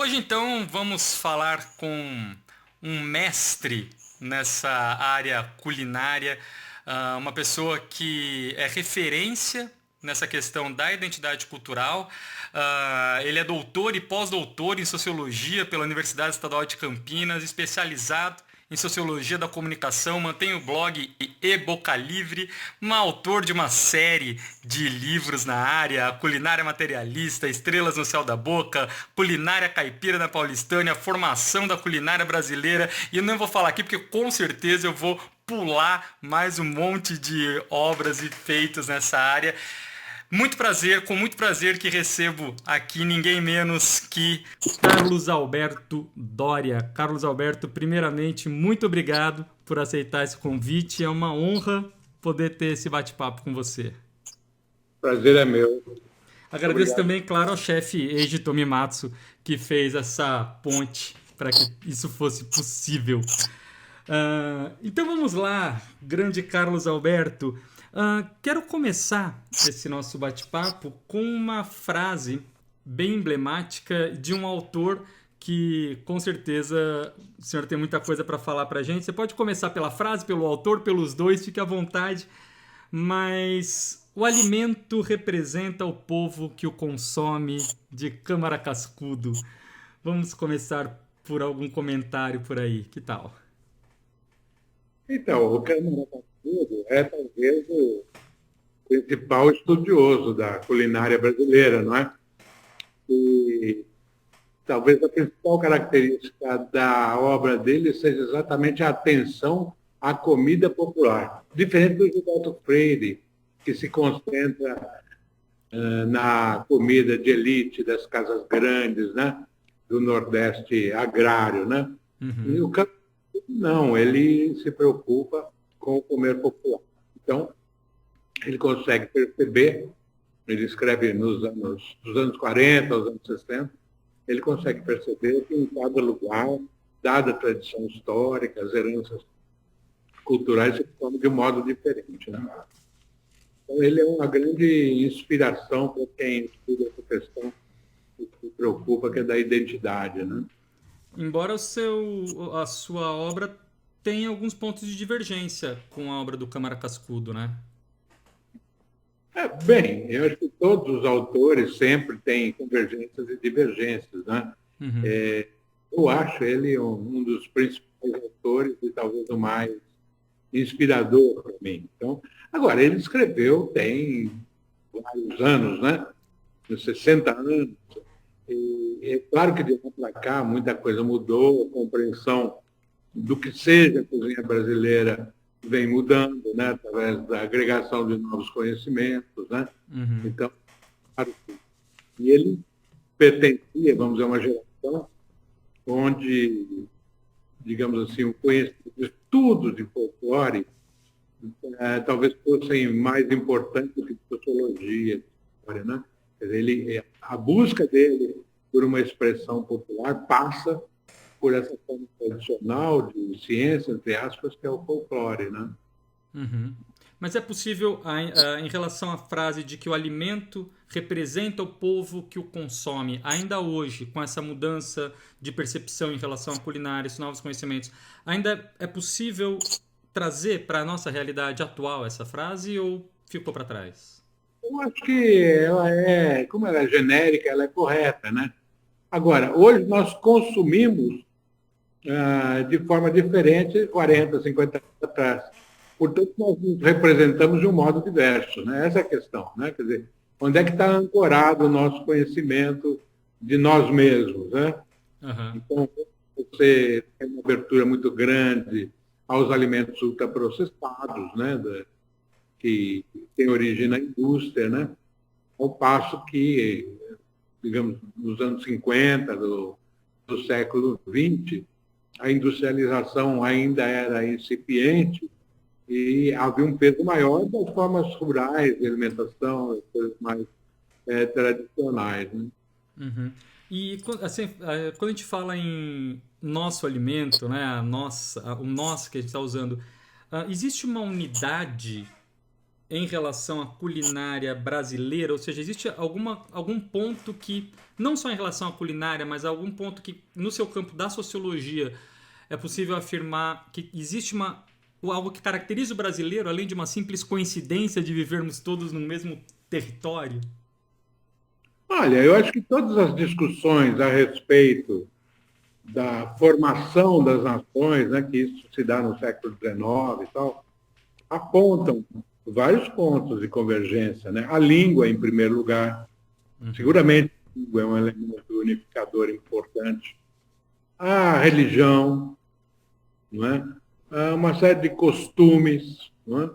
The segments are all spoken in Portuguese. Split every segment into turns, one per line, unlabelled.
Hoje, então, vamos falar com um mestre nessa área culinária, uma pessoa que é referência nessa questão da identidade cultural. Ele é doutor e pós-doutor em Sociologia pela Universidade Estadual de Campinas, especializado em Sociologia da Comunicação, mantém o blog Boca Livre, um autor de uma série de livros na área, a Culinária Materialista, Estrelas no Céu da Boca, Culinária Caipira na Paulistânia, Formação da Culinária Brasileira, e eu não vou falar aqui porque com certeza eu vou pular mais um monte de obras e feitos nessa área. Muito prazer, com muito prazer que recebo aqui ninguém menos que Carlos Alberto Doria. Carlos Alberto, primeiramente, muito obrigado por aceitar esse convite. É uma honra poder ter esse bate-papo com você.
Prazer é meu.
Agradeço
Obrigado.
também, claro, ao chefe Eiji Tomimatsu, que fez essa ponte para que isso fosse possível. Então vamos lá, grande Carlos Alberto. Quero começar esse nosso bate-papo com uma frase bem emblemática de um autor que com certeza o senhor tem muita coisa para falar para a gente. Você pode começar pela frase, pelo autor, pelos dois, fique à vontade. Mas o alimento representa o povo que o consome de câmara cascudo. Vamos começar por algum comentário por aí. Que tal?
Então, o Câmara Cascudo é talvez o principal estudioso da culinária brasileira, não é? E talvez a principal característica da obra dele seja exatamente a atenção à comida popular. Diferente do Gilberto Freire, que se concentra na comida de elite das casas grandes, né? Do Nordeste agrário, né? E
Uhum.
o Câmara não, ele se preocupa com o comer popular. Então, ele consegue perceber, ele escreve nos anos 40, aos anos 60, ele consegue perceber que em cada lugar, dada a tradição histórica, as heranças culturais se formam de um modo diferente. Né? Então, ele é uma grande inspiração para quem estuda essa questão que se preocupa, que é da identidade. Né?
Embora a sua obra tenha alguns pontos de divergência com a obra do Câmara Cascudo, né?
Bem, eu acho que todos os autores sempre têm convergências e divergências, né?
Uhum.
É, eu acho ele um dos principais autores e talvez o mais inspirador para mim. Então, agora, ele escreveu tem vários anos, né? 60 anos. E é claro que de lá para cá muita coisa mudou, a compreensão do que seja a cozinha brasileira vem mudando, né? Através da agregação de novos conhecimentos, né?
Uhum.
Então, claro, e ele pertencia, vamos dizer, a uma geração onde, digamos assim, o conhecimento, estudos de folclore talvez fossem mais importantes do que sociologia, história, né? Quer dizer, a busca dele por uma expressão popular passa por essa forma tradicional de ciência, entre aspas, que é o folclore, né?
Uhum. Mas é possível, em relação à frase de que o alimento representa o povo que o consome, ainda hoje, com essa mudança de percepção em relação à culinária, esses novos conhecimentos, ainda é possível trazer para a nossa realidade atual essa frase ou ficou para trás?
Eu acho que ela é, como ela é genérica, ela é correta, né? Agora, hoje nós consumimos de forma diferente 40, 50 anos atrás. Portanto, nós nos representamos de um modo diverso. Né? Essa é a questão. Né? Quer dizer, onde é que está ancorado o nosso conhecimento de nós mesmos? Né?
Uhum.
Então, você tem uma abertura muito grande aos alimentos ultraprocessados, né? Que tem origem na indústria, né? Ao passo que, digamos, nos anos 50 do século XX, a industrialização ainda era incipiente e havia um peso maior das formas rurais de alimentação, as coisas mais tradicionais. Né?
Uhum. E assim, quando a gente fala em nosso alimento, né, o nosso que a gente está usando, existe uma unidade em relação à culinária brasileira? Ou seja, existe algum ponto que, não só em relação à culinária, mas algum ponto que, no seu campo da sociologia, é possível afirmar que existe algo que caracteriza o brasileiro, além de uma simples coincidência de vivermos todos no mesmo território?
Olha, eu acho que todas as discussões a respeito da formação das nações, né, que isso se dá no século XIX e tal, apontam vários pontos de convergência, né? A língua, em primeiro lugar, seguramente a língua é um elemento unificador importante. A religião, não é? Há uma série de costumes, não é?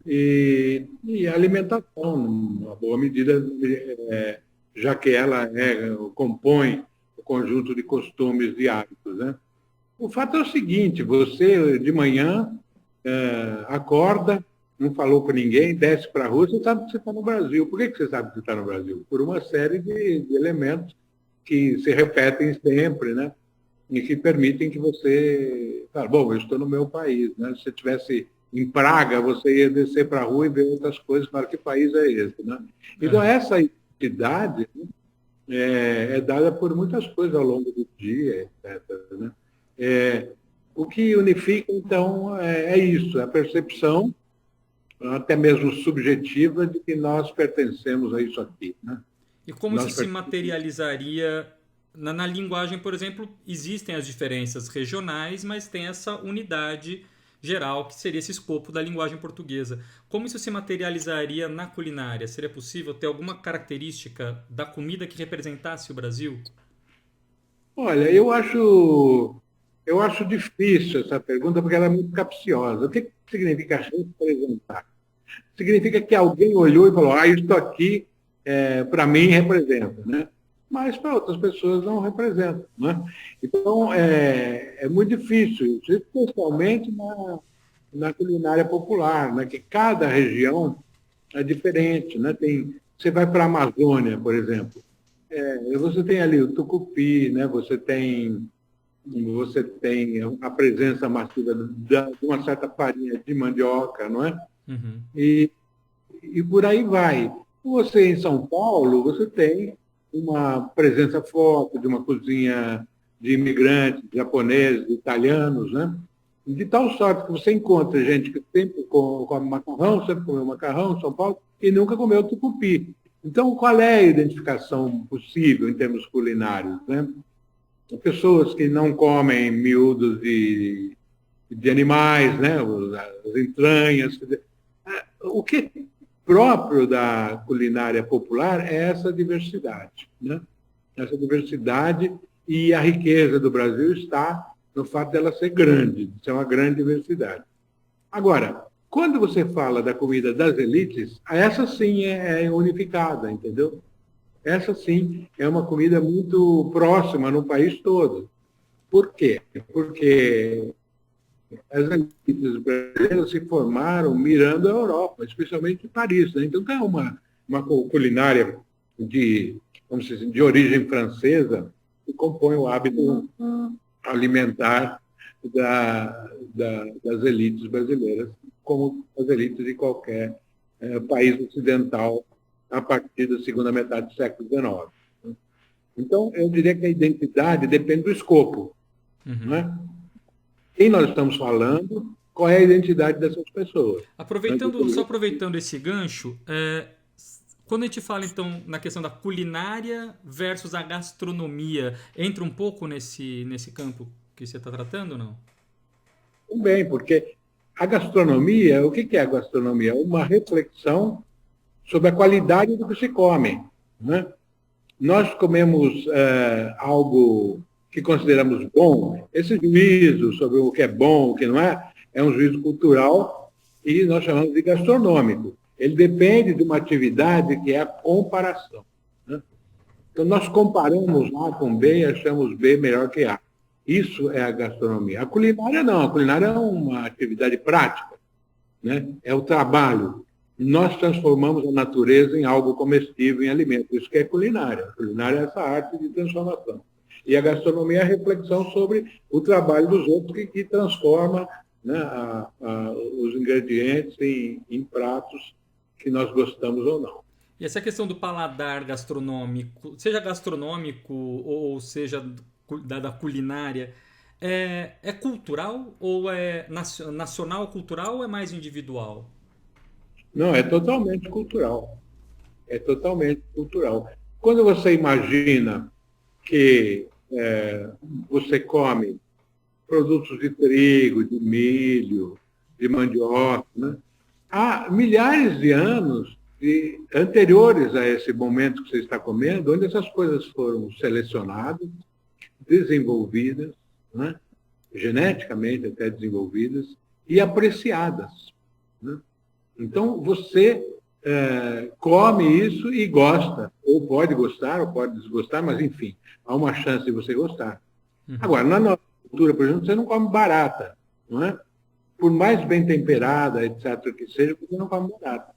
E a alimentação, numa boa medida, já que ela compõe o conjunto de costumes e hábitos, né? O fato é o seguinte: você de manhã acorda, não falou com ninguém, desce para a rua, você sabe que você está no Brasil. Por que você sabe que você está no Brasil? Por uma série de elementos que se repetem sempre, né? E que permitem que você fale, bom, eu estou no meu país, né? Se você estivesse em Praga, você ia descer para a rua e ver outras coisas, para que país é esse, né? Então, essa identidade, né, é dada por muitas coisas ao longo do dia, etc., né? O que unifica, então, é isso, é a percepção, até mesmo subjetiva, de que nós pertencemos a isso aqui, né?
E como isso
Nós
se
pertencemos.
materializaria na linguagem, por exemplo, existem as diferenças regionais, mas tem essa unidade geral, que seria esse escopo da linguagem portuguesa. Como isso se materializaria na culinária? Seria possível ter alguma característica da comida que representasse o Brasil?
Olha, eu acho difícil essa pergunta porque ela é muito capciosa. O que significa representar? Significa que alguém olhou e falou, isso aqui, para mim, representa, né? Mas para outras pessoas não representa, né? Então, é muito difícil isso, especialmente na culinária popular, né? Que cada região é diferente, né? Você vai para a Amazônia, por exemplo, você tem ali o tucupi, né? Você tem a presença massiva de uma certa farinha de mandioca, não é?
Uhum.
E, e por aí vai. Você em São Paulo, você tem uma presença forte de uma cozinha de imigrantes japoneses, italianos, né? De tal sorte que você encontra gente que sempre come macarrão, sempre comeu macarrão em São Paulo e nunca comeu tucupi. Então, qual é a identificação possível em termos culinários, né? Pessoas que não comem miúdos de animais, né? As entranhas. O que é próprio da culinária popular é essa diversidade, né? Essa diversidade, e a riqueza do Brasil está no fato dela ser grande, de ser uma grande diversidade. Agora, quando você fala da comida das elites, essa sim é unificada, entendeu? Essa sim é uma comida muito próxima no país todo. Por quê? Porque as elites brasileiras se formaram mirando a Europa, especialmente Paris, né? Então, tem uma culinária vamos dizer assim, de origem francesa que compõe o hábito alimentar das elites brasileiras, como as elites de qualquer país ocidental a partir da segunda metade do século XIX. Então, eu diria que a identidade depende do escopo, não
Uhum.
é? Quem nós estamos falando, qual é a identidade dessas pessoas. Né?
Só aproveitando esse gancho, quando a gente fala então na questão da culinária versus a gastronomia, entra um pouco nesse campo que você está tratando ou não?
Também, porque a gastronomia, o que é a gastronomia? Uma reflexão sobre a qualidade do que se come. Né? Nós comemos algo que consideramos bom, esse juízo sobre o que é bom, o que não é um juízo cultural e nós chamamos de gastronômico. Ele depende de uma atividade que é a comparação. Né? Então, nós comparamos A com B e achamos B melhor que A. Isso é a gastronomia. A culinária não, a culinária é uma atividade prática, né? É o trabalho. Nós transformamos a natureza em algo comestível, em alimento. Isso que é culinária. A culinária é essa arte de transformação. E a gastronomia é a reflexão sobre o trabalho dos outros que transforma, né, os ingredientes em pratos que nós gostamos ou não.
E essa questão do paladar gastronômico, seja gastronômico ou seja da culinária, é cultural ou é nacional cultural ou é mais individual?
Não, é totalmente cultural. É totalmente cultural. Quando você imagina que você come produtos de trigo, de milho, de mandioca, né? Há milhares de anos anteriores a esse momento que você está comendo, onde essas coisas foram selecionadas, desenvolvidas, né? Geneticamente até desenvolvidas, e apreciadas. Né? Então, você come isso e gosta, ou pode gostar, ou pode desgostar, mas, enfim, há uma chance de você gostar. Agora, na nossa cultura, por exemplo, você não come barata, não é? Por mais bem temperada, etc., que seja, você não come barata.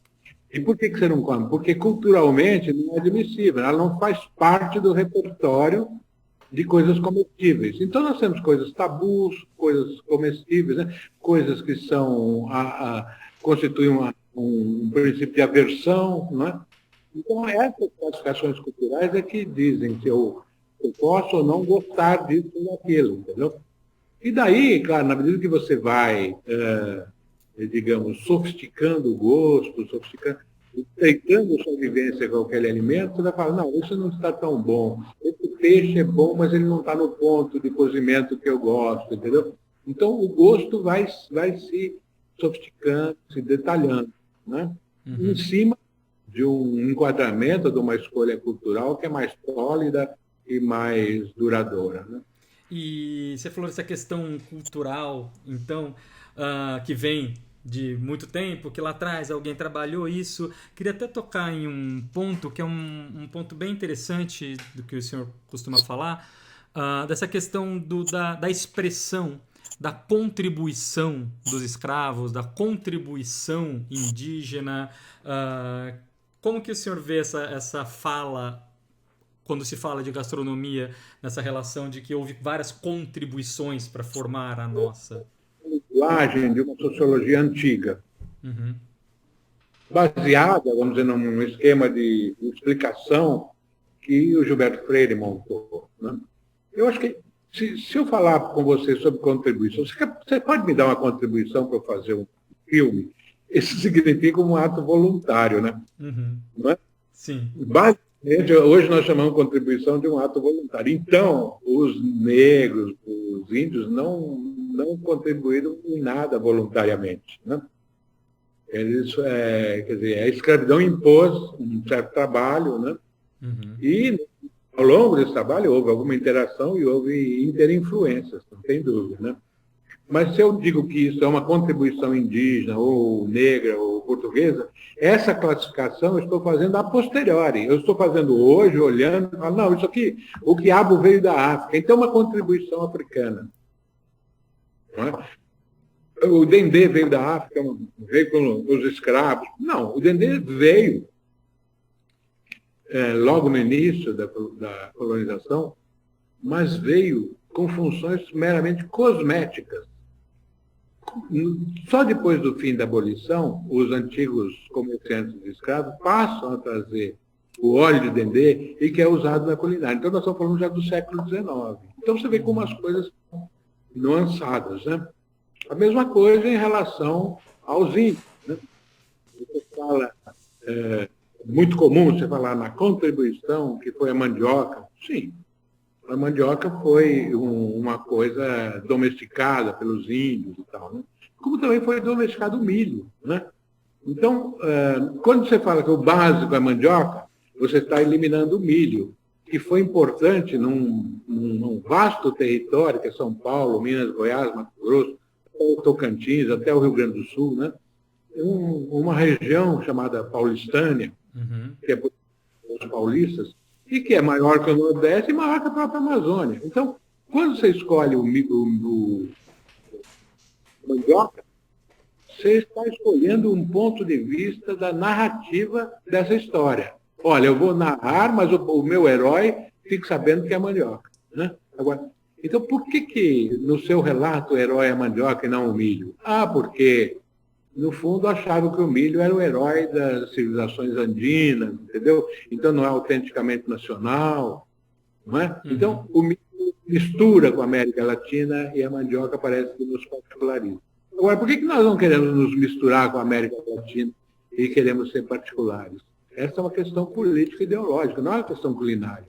E por que você não come? Porque culturalmente não é admissível, ela não faz parte do repertório de coisas comestíveis. Então nós temos coisas tabus, coisas comestíveis, né? Coisas que constituem um princípio de aversão. Né? Então essas classificações culturais é que dizem se eu posso ou não gostar disso ou daquilo, entendeu? E daí, claro, na medida que você vai, digamos, sofisticando o gosto, aceitando a sua vivência com aquele alimento, você vai falar, não, isso não está tão bom. Esse peixe é bom, mas ele não está no ponto de cozimento que eu gosto, entendeu? Então, o gosto vai se sofisticando, se detalhando, né? Em cima de um enquadramento, de uma escolha cultural que é mais sólida e mais duradoura, né?
E você falou dessa questão cultural, então, que vem de muito tempo, que lá atrás alguém trabalhou isso. Queria até tocar em um ponto que é um ponto bem interessante do que o senhor costuma falar, dessa questão da expressão, da contribuição dos escravos, da contribuição indígena. Como que o senhor vê essa fala quando se fala de gastronomia, nessa relação de que houve várias contribuições para formar a nossa?
Linguagem de uma sociologia antiga, baseada, vamos dizer, num esquema de explicação que o Gilberto Freire montou. Né? Eu acho que, se eu falar com você sobre contribuição, você pode me dar uma contribuição para eu fazer um filme? Isso significa um ato voluntário, né? Não é?
Sim.
Hoje nós chamamos contribuição de um ato voluntário. Então, os negros, os índios, não contribuíram em nada voluntariamente. Né? Eles, quer dizer, a escravidão impôs um certo trabalho, né? E ao longo desse trabalho houve alguma interação e houve interinfluências, não tem dúvida. Né? Mas se eu digo que isso é uma contribuição indígena, ou negra, ou portuguesa, essa classificação eu estou fazendo a posteriori. Eu estou fazendo hoje, olhando, falo, não, isso aqui, o quiabo veio da África, então é uma contribuição africana. Não é? O dendê veio da África, veio com os escravos. Não, o dendê veio logo no início da colonização, mas veio com funções meramente cosméticas. Só depois do fim da abolição, os antigos comerciantes de escravos passam a trazer o óleo de dendê e que é usado na culinária. Então, nós estamos falando já do século XIX. Então, você vê como as coisas são nuançadas. Né? A mesma coisa em relação aos índios. Né? Você fala, muito comum você falar na contribuição, que foi a mandioca. Sim, a mandioca foi uma coisa domesticada pelos índios e tal, né? Como também foi domesticado o milho, né? Então, quando você fala que o básico é a mandioca, você está eliminando o milho, que foi importante num vasto território, que é São Paulo, Minas, Goiás, Mato Grosso, Tocantins, até o Rio Grande do Sul, né? Uma região chamada Paulistânia, que é por os paulistas, e que é maior que o Nordeste e maior que a própria Amazônia. Então, quando você escolhe o mandioca, você está escolhendo um ponto de vista da narrativa dessa história. Olha, eu vou narrar, mas o meu herói fica sabendo que é mandioca. Né? Agora, então, por que no seu relato o herói é mandioca e não o milho? Porque no fundo, achavam que o milho era o herói das civilizações andinas, entendeu? Então não é autenticamente nacional, não é?
Uhum.
Então o milho mistura com a América Latina e a mandioca parece que nos particulariza. Agora, por que nós não queremos nos misturar com a América Latina e queremos ser particulares? Essa é uma questão política e ideológica, não é uma questão culinária.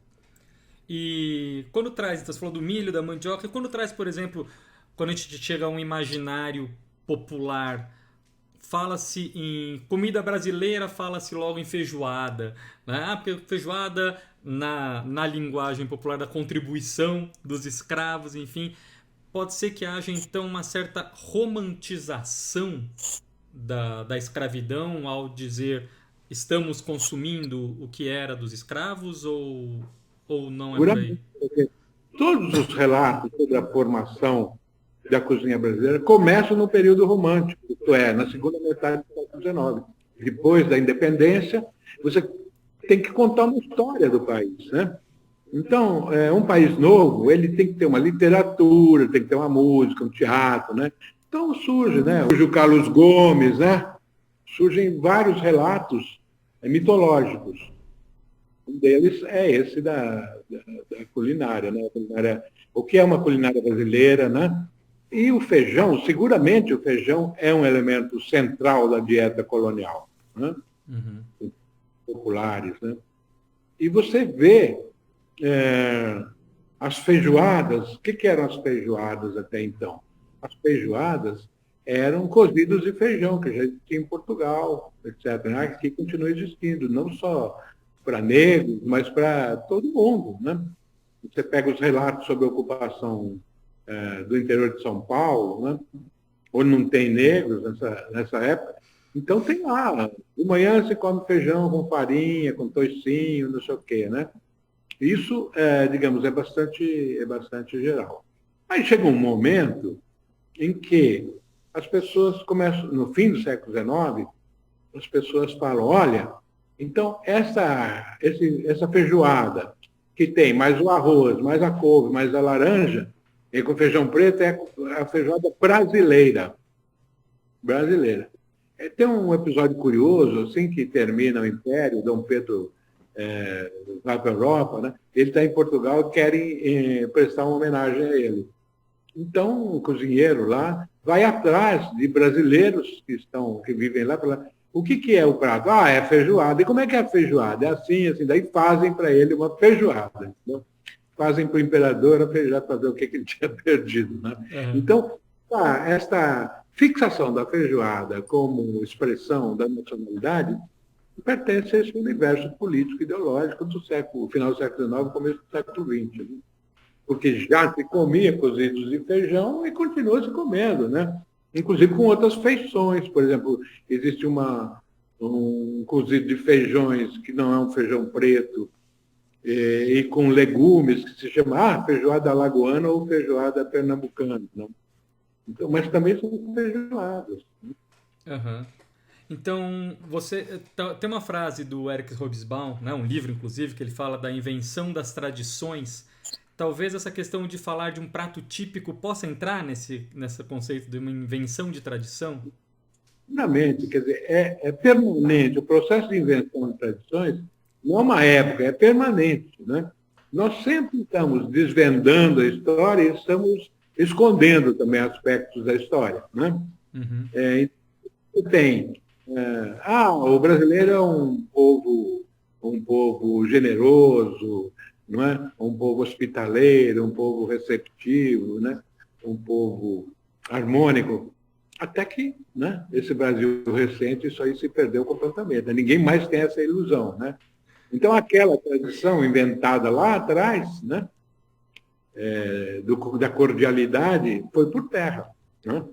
E quando traz, então você falou do milho, da mandioca, e quando traz, por exemplo, quando a gente chega a um imaginário popular, fala-se em comida brasileira, fala-se logo em feijoada, né? Ah, porque feijoada na linguagem popular da contribuição dos escravos, enfim, pode ser que haja então uma certa romantização da escravidão ao dizer estamos consumindo o que era dos escravos ou não é por aí?
Seguramente, porque todos os relatos sobre a formação da cozinha brasileira começam no período romântico, isto é, na segunda metade do século XIX. Depois da independência, você tem que contar uma história do país, né? Então, um país novo, ele tem que ter uma literatura, tem que ter uma música, um teatro, né? Então surge, né? Surge o Carlos Gomes, né? Surgem vários relatos mitológicos. Um deles é esse da culinária, né? Culinária, o que é uma culinária brasileira, né? E o feijão, seguramente o feijão é um elemento central da dieta colonial, né?
Uhum.
Populares, né? E você vê as feijoadas. O que eram as feijoadas até então? As feijoadas eram cozidos de feijão, que já existia em Portugal, etc., né? Que continua existindo, não só para negros, mas para todo mundo, né? Você pega os relatos sobre a ocupação do interior de São Paulo, né? Onde não tem negros nessa época. Então tem lá, de manhã se come feijão com farinha, com toicinho, não sei o quê, né? Isso, digamos, é bastante geral. Aí chega um momento em que as pessoas começam, no fim do século XIX, as pessoas falam, olha, então essa feijoada que tem mais o arroz, mais a couve, mais a laranja, e com feijão preto é a feijoada brasileira. Brasileira. Tem um episódio curioso, assim que termina o Império, Dom Pedro vai para a Europa, né? Ele está em Portugal e querem prestar uma homenagem a ele. Então, o cozinheiro lá vai atrás de brasileiros que vivem lá, para o que é o prato? Ah, é feijoada. E como é que é a feijoada? É assim, assim. Daí fazem para ele uma feijoada. Entendeu? Fazem para o imperador a feijoada para ver o que ele tinha perdido. Né?
Uhum.
Então, esta fixação da feijoada como expressão da nacionalidade pertence a esse universo político ideológico do final do século XIX, começo do século XX. Né? Porque já se comia cozidos de feijão e continua se comendo, né? Inclusive com outras feições. Por exemplo, existe um cozido de feijões que não é um feijão preto e com legumes que se chama feijoada alagoana ou feijoada pernambucana. Né? Então, mas também são feijoadas.
Uhum. Então, tem uma frase do Eric Hobsbawm, né, um livro inclusive, que ele fala da invenção das tradições. Talvez essa questão de falar de um prato típico possa entrar nesse conceito de uma invenção de tradição?
Plenamente, quer dizer, é permanente. O processo de invenção de tradições não é uma época, é permanente. Né? Nós sempre estamos desvendando a história e estamos escondendo também aspectos da história. Né?
Uhum.
Tem. O brasileiro é um povo generoso, não é? Um povo hospitaleiro, um povo receptivo, né? Um povo harmônico. Até que, né, esse Brasil recente, isso aí se perdeu completamente. Né? Ninguém mais tem essa ilusão. Né? Então, aquela tradição inventada lá atrás, né, da cordialidade, foi por terra. Né?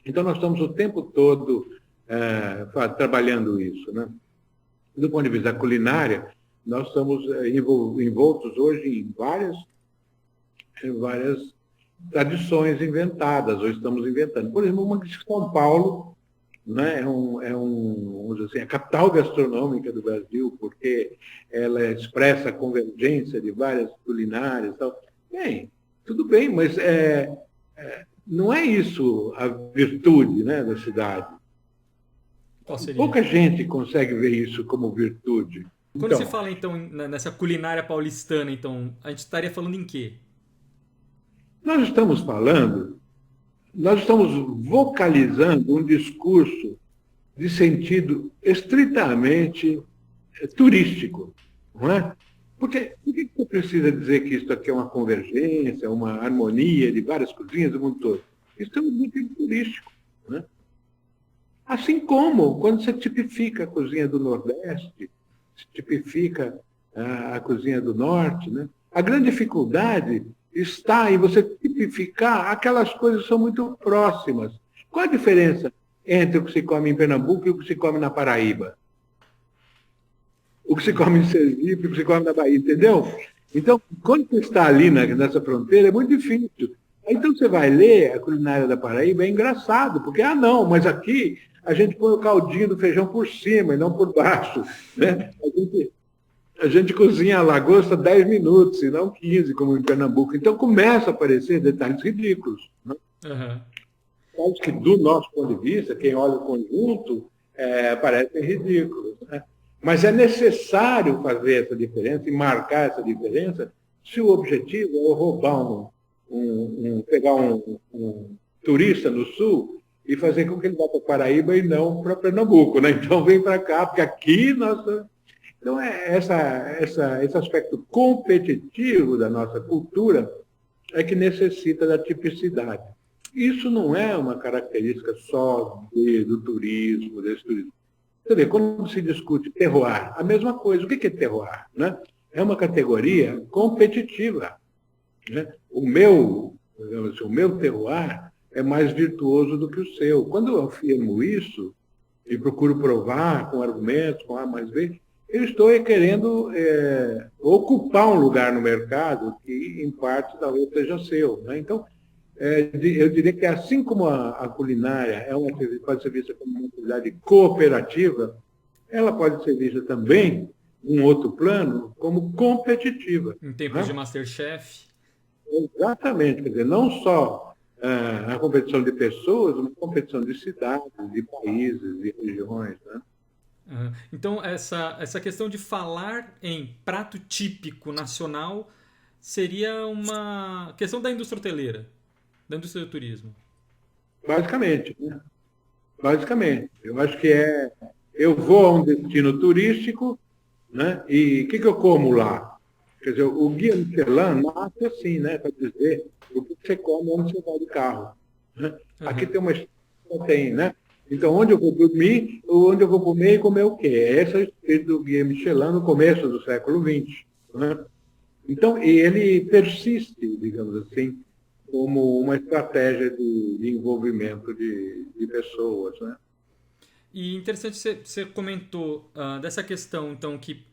Então, nós estamos o tempo todo trabalhando isso. Né? Do ponto de vista da culinária, nós estamos envoltos hoje em várias tradições inventadas, ou estamos inventando. Por exemplo, uma de São Paulo, né, vamos dizer assim, a capital gastronômica do Brasil, porque ela expressa a convergência de várias culinárias. Tal. Bem, tudo bem, mas não é isso a virtude, né, da cidade.
Qual seria?
Pouca gente consegue ver isso como virtude.
Quando se
Então,
fala, então, nessa culinária paulistana, então, a gente estaria falando em quê?
nós estamos falando, nós estamos vocalizando um discurso de sentido estritamente turístico, não é? Por que você precisa dizer que isso aqui é uma convergência, uma harmonia de várias cozinhas do mundo todo? Isso é um motivo turístico, né? Assim como quando você tipifica a cozinha do Nordeste, tipifica a cozinha do Norte, né? A grande dificuldade está em você tipificar aquelas coisas que são muito próximas. Qual a diferença entre o que se come em Pernambuco e o que se come na Paraíba? O que se come em Sergipe, o que se come na Bahia, entendeu? Então, quando você está ali nessa fronteira, é muito difícil. Então, você vai ler a culinária da Paraíba, é engraçado, porque, não, mas aqui a gente põe o caldinho do feijão por cima e não por baixo. Né? A gente cozinha a lagosta 10 minutos, e não 15, como em Pernambuco. Então, começa a aparecer detalhes ridículos. Né?
Uhum.
Detalhes que, do nosso ponto de vista, quem olha o conjunto, parecem ridículos. Né? Mas é necessário fazer essa diferença e marcar essa diferença se o objetivo é roubar pegar um turista no sul e fazer com que ele vá para Paraíba e não para Pernambuco. Né? Então vem para cá, porque aqui nossa. Então esse aspecto competitivo da nossa cultura é que necessita da tipicidade. Isso não é uma característica só do turismo, desse turismo. Você vê, quando se discute terroir, a mesma coisa. O que é terroir? Né? É uma categoria competitiva. Né? O meu terroir é mais virtuoso do que o seu. Quando eu afirmo isso, e procuro provar com argumentos, com A mais B, eu estou querendo ocupar um lugar no mercado que, em parte, talvez seja seu. Né? Então, eu diria que assim como a culinária pode ser vista como uma atividade cooperativa, ela pode ser vista também, em outro plano, como competitiva.
Em tempos de
Né?
MasterChef.
Exatamente, quer dizer, não só a competição de pessoas, mas a competição de cidades, de países, de regiões. Né?
Uhum. Então, essa questão de falar em prato típico nacional seria uma questão da indústria hoteleira, da indústria do turismo.
Basicamente, né? Basicamente. Eu acho que eu vou a um destino turístico, né? E o que eu como lá? Quer dizer, o guia Michelin nasce assim, né? Para dizer o que você come onde você vai de carro. Né? Aqui
Uhum.
tem uma história, tem, né? Então, onde eu vou dormir, onde eu vou comer e comer o quê? Esse é o espírito do guia Michelin no começo do século XX. Né? Então, ele persiste, digamos assim, como uma estratégia de envolvimento de pessoas. Né?
E interessante você comentou dessa questão, então, que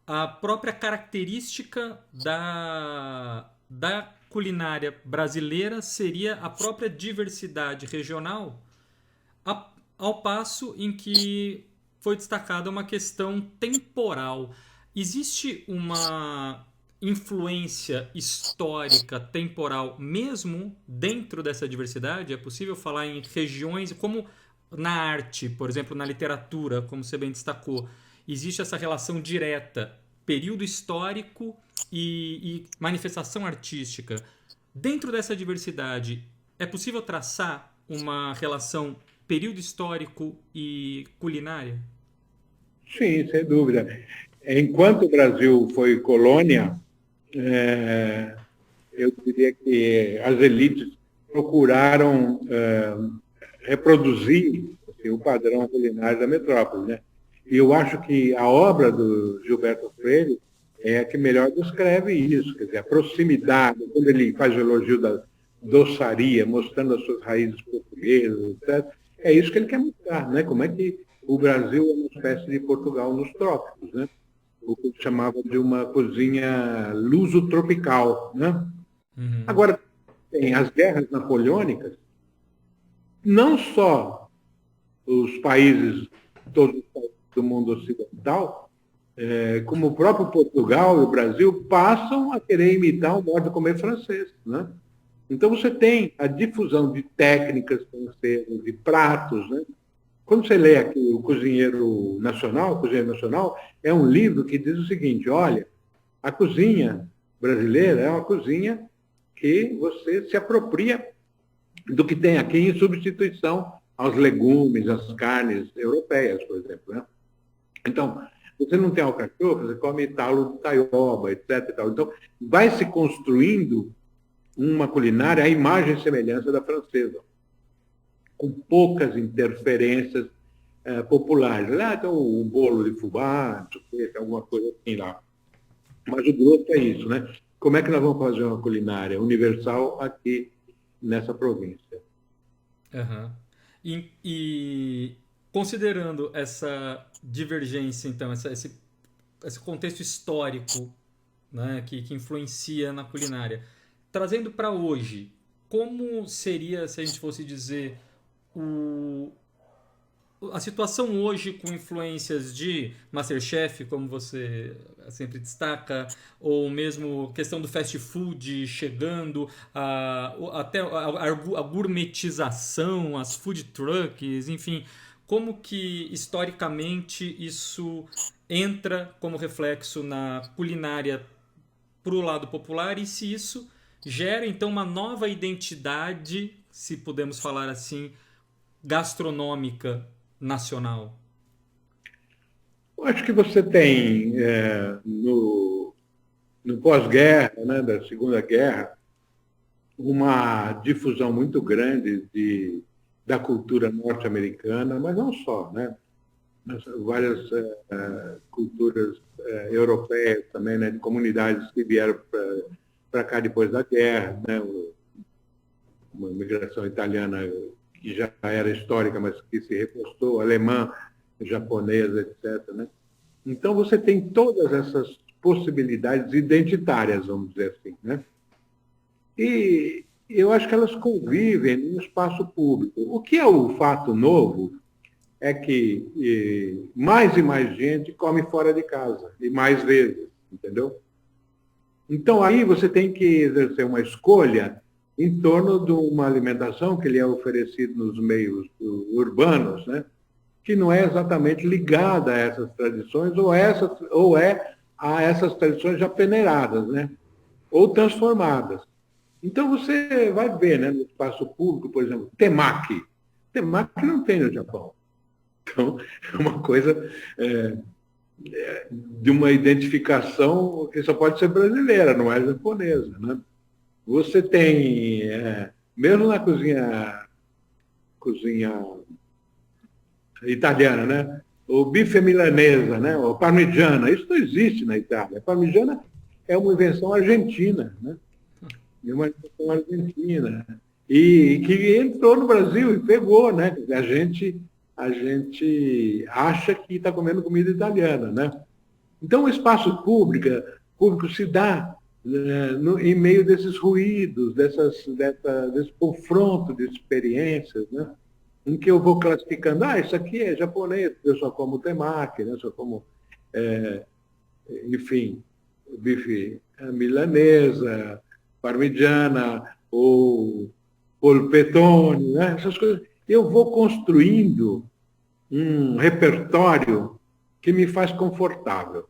a própria característica da culinária brasileira seria a própria diversidade regional, ao passo em que foi destacada uma questão temporal. Existe uma influência histórica temporal mesmo dentro dessa diversidade? É possível falar em regiões como na arte, por exemplo, na literatura, como você bem destacou, existe essa relação direta, período histórico e manifestação artística. Dentro dessa diversidade, é possível traçar uma relação período histórico e culinária?
Sim, sem dúvida. Enquanto o Brasil foi colônia, eu diria que as elites procuraram reproduzir assim, o padrão culinário da metrópole. Né? E eu acho que a obra do Gilberto Freire é a que melhor descreve isso, quer dizer, a proximidade, quando ele faz o elogio da doçaria, mostrando as suas raízes portuguesas, etc. É isso que ele quer mostrar, né? Como é que o Brasil é uma espécie de Portugal nos trópicos, né? O que ele chamava de uma cozinha luso-tropical, né?
Uhum.
Agora, tem as guerras napoleônicas, não só todos os países do mundo ocidental, como o próprio Portugal e o Brasil, passam a querer imitar o modo de comer francês. Né? Então você tem a difusão de técnicas francesas, de pratos, né? Quando você lê aqui o Cozinheiro Nacional, é um livro que diz o seguinte: olha, a cozinha brasileira é uma cozinha que você se apropria do que tem aqui em substituição aos legumes, às carnes europeias, por exemplo. Né? Então, você não tem alcachofra, você come talo de taioba, etc. E tal. Então, vai se construindo uma culinária à imagem e semelhança da francesa, com poucas interferências populares. Lá tem o bolo de fubá, alguma coisa assim lá. Mas o grosso é isso, né? Como é que nós vamos fazer uma culinária universal aqui nessa província?
Aham. E considerando essa divergência, então, esse contexto histórico, né, que influencia na culinária, trazendo para hoje, como seria, se a gente fosse dizer, o, a situação hoje com influências de MasterChef, como você sempre destaca, ou mesmo questão do fast food chegando, até a gourmetização, as food trucks, enfim, como que historicamente isso entra como reflexo na culinária para o lado popular e se isso gera então uma nova identidade, se podemos falar assim, gastronômica nacional?
Eu acho que você tem, no pós-guerra, né, da Segunda Guerra, uma difusão muito grande da cultura norte-americana, mas não só, né? Várias culturas europeias também, né, de comunidades que vieram para cá depois da guerra, né? Uma imigração italiana que já era histórica, mas que se repostou, alemã, japonesa, etc. Né? Então, você tem todas essas possibilidades identitárias, vamos dizer assim. Né? E eu acho que elas convivem no espaço público. O que é o fato novo é que mais e mais gente come fora de casa, e mais vezes, entendeu? Então, aí você tem que exercer uma escolha em torno de uma alimentação que lhe é oferecida nos meios urbanos, né? Que não é exatamente ligada a essas tradições ou é a essas tradições já peneiradas, né? Ou transformadas. Então você vai ver, né, no espaço público, por exemplo, temaki. Temaki não tem no Japão. Então, é uma coisa de uma identificação que só pode ser brasileira, não é japonesa. Né? Você tem, mesmo na cozinha italiana, né? O bife milanesa, né? O parmigiana, isso não existe na Itália. A parmigiana é uma invenção argentina, né? É uma invenção argentina. E que entrou no Brasil e pegou, né? A gente acha que está comendo comida italiana, né? Então, o espaço público se dá em meio desses ruídos, desse confronto de experiências, né? Em que eu vou classificando, isso aqui é japonês, eu só como temaki, né? Só como, enfim, bife milanesa, parmigiana, ou polpettone, né? Essas coisas. Eu vou construindo um repertório que me faz confortável.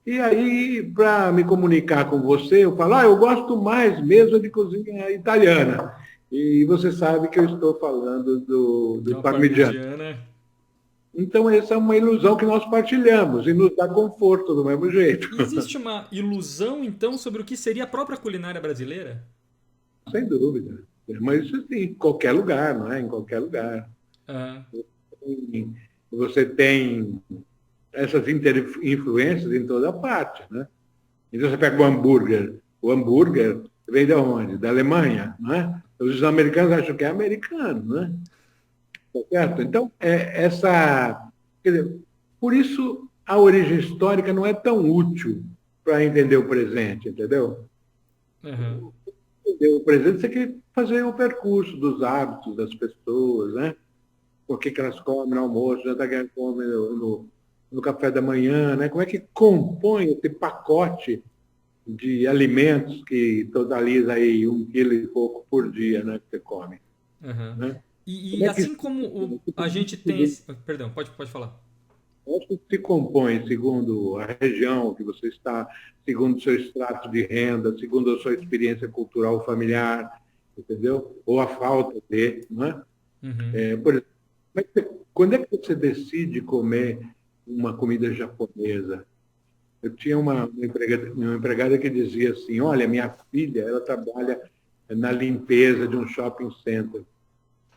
E aí, para me comunicar com você, eu falo, eu gosto mais mesmo de cozinha italiana. E você sabe que eu estou falando do
Então,
parmigiano.
parmigiana.
Então, essa é uma ilusão que nós partilhamos e nos dá conforto do mesmo jeito.
Existe uma ilusão, então, sobre o que seria a própria culinária brasileira?
Sem dúvida. Mas isso assim, em qualquer lugar, não é? Em qualquer lugar.
Ah,
Você tem essas influências em toda parte, né? Então você pega o hambúrguer vem de onde? Da Alemanha, não é? Os americanos acham que é americano, né? Tá certo? Então, quer dizer, por isso a origem histórica não é tão útil para entender o presente, entendeu?
aham.
Entender o presente, você quer fazer o percurso dos hábitos das pessoas, né? Por que elas comem no almoço, já que elas comem no café da manhã, né? Como é que compõe esse pacote de alimentos que totaliza aí 1 quilo e pouco por dia, né, que você come,
Aham.
né?
E
Como é que
assim como a gente tem esse... Perdão, pode falar.
acho que se compõe segundo a região que você está, segundo o seu extrato de renda, segundo a sua experiência cultural familiar, entendeu? Ou a falta de, não é?
Uhum.
Por exemplo, quando é que você decide comer uma comida japonesa? Eu tinha uma empregada que dizia assim, olha, minha filha, ela trabalha na limpeza de um shopping center.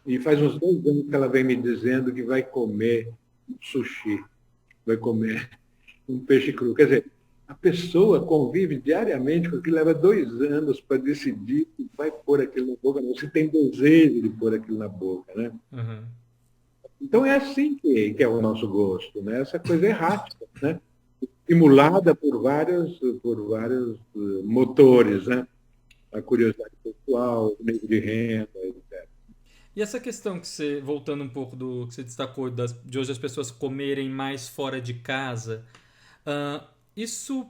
E faz uns 2 anos que ela vem me dizendo que vai comer sushi, vai comer um peixe cru. Quer dizer, a pessoa convive diariamente com aquilo, leva 2 anos para decidir que vai pôr aquilo na boca, não se tem desejo de pôr aquilo na boca, né?
Uhum.
Então é assim que é o nosso gosto, né? Essa coisa errática, né? Estimulada por vários motores, né? A curiosidade pessoal, o meio de renda, etc.
E essa questão que você, voltando um pouco do que você destacou, de hoje as pessoas comerem mais fora de casa, isso,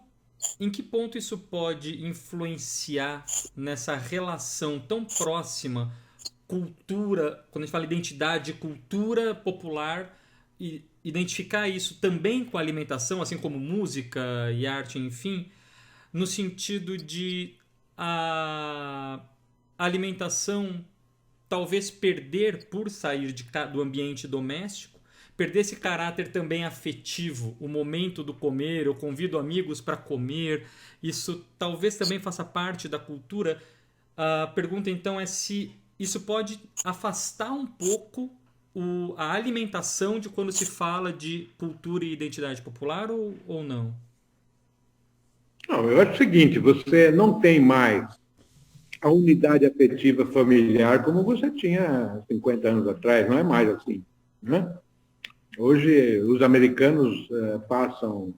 em que ponto isso pode influenciar nessa relação tão próxima, cultura, quando a gente fala identidade, cultura popular, e identificar isso também com a alimentação, assim como música e arte, enfim, no sentido de a alimentação talvez perder por sair do ambiente doméstico, perder esse caráter também afetivo, o momento do comer, eu convido amigos para comer, isso talvez também faça parte da cultura. A pergunta então é se isso pode afastar um pouco a alimentação de quando se fala de cultura e identidade popular ou não?
Não, eu acho o seguinte, você não tem mais a unidade afetiva familiar como você tinha 50 anos atrás, não é mais assim, né? Hoje, os americanos passam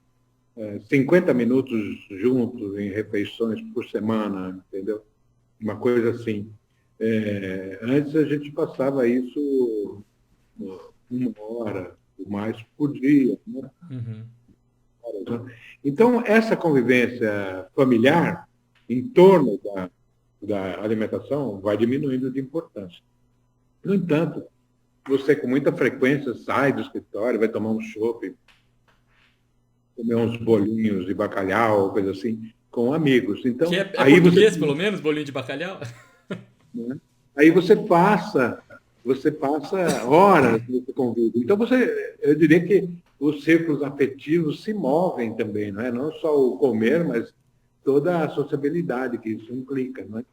50 minutos juntos em refeições por semana, entendeu? Uma coisa assim. Antes a gente passava isso 1 hora ou mais por dia, né?
Uhum.
Então, essa convivência familiar em torno da alimentação vai diminuindo de importância. No entanto, você com muita frequência sai do escritório, vai tomar um chopp, comer uns bolinhos de bacalhau, coisa assim, com amigos.
Que
Então,
é português, pelo menos, bolinho de bacalhau?
né, aí você passa horas nesse convívio. Então, eu diria que os círculos afetivos se movem também, não é? Não só o comer, mas toda a sociabilidade que isso implica, não é?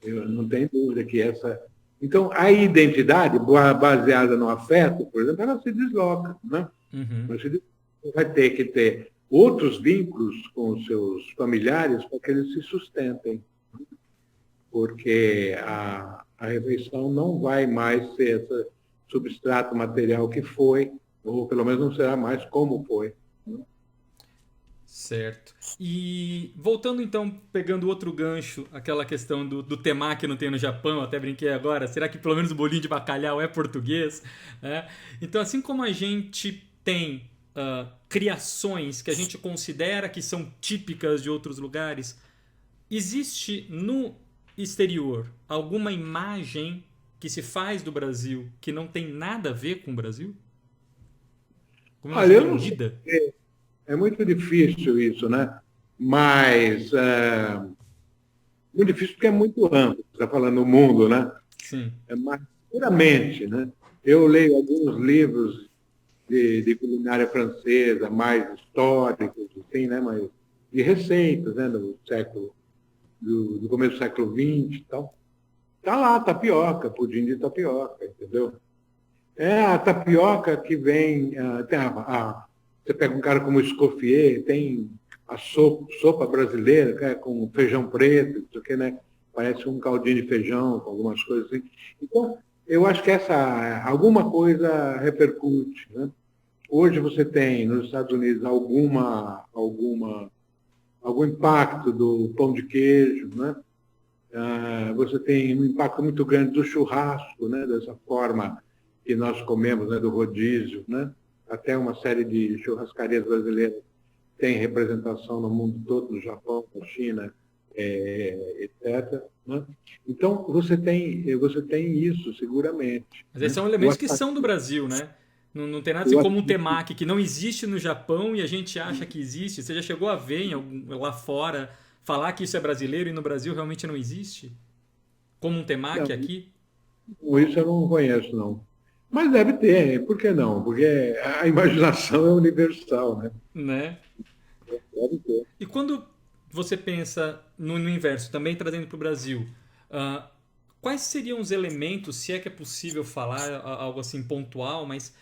Eu não tenho dúvida que essa. Então, a identidade, baseada no afeto, por exemplo, ela se desloca, né?
Uhum.
Você vai ter que ter outros vínculos com os seus familiares para que eles se sustentem, porque a refeição não vai mais ser esse substrato material que foi, ou pelo menos não será mais como foi.
Certo. E voltando então, pegando outro gancho, aquela questão do temaki que não tem no Japão, até brinquei agora, será que pelo menos o bolinho de bacalhau é português? É. Então, assim como a gente tem criações que a gente considera que são típicas de outros lugares, existe no exterior alguma imagem que se faz do Brasil que não tem nada a ver com o Brasil? Como
Olha, eu não sei,
vendida?
é muito difícil isso, né? Mas muito difícil porque é muito amplo. Você está falando do mundo, né?
Sim.
Mas puramente, né? Eu leio alguns livros de culinária francesa, mais históricos, assim, né? Mas de receitas, né? Do começo do século XX e tal. Tá lá, tapioca, pudim de tapioca, entendeu? É a tapioca que vem. Você pega um cara como Escoffier, tem a sopa brasileira, que é com feijão preto, isso aqui, né? Parece um caldinho de feijão, com algumas coisas assim. Então, eu acho que alguma coisa repercute, né? Hoje você tem nos Estados Unidos algum impacto do pão de queijo, né? Você tem um impacto muito grande do churrasco, né? Dessa forma que nós comemos, né? Do rodízio, né? Até uma série de churrascarias brasileiras tem representação no mundo todo, no Japão, na China, etc. Né? Então, você tem isso, seguramente.
Mas
Né?
esses são
O
elementos que
açaí,
são do Brasil, né? Não tem nada assim
o
como um
açaí,
temaki que não existe no Japão e a gente acha que existe. Você já chegou a ver lá fora falar que isso é brasileiro e no Brasil realmente não existe? Como um temaki
não,
aqui?
isso eu não conheço, não. Mas deve ter, por que não? Porque a imaginação é universal, né?
Né?
Deve ter.
E quando você pensa no inverso, também trazendo para o Brasil, ah, quais seriam os elementos, se é que é possível falar algo assim pontual, mas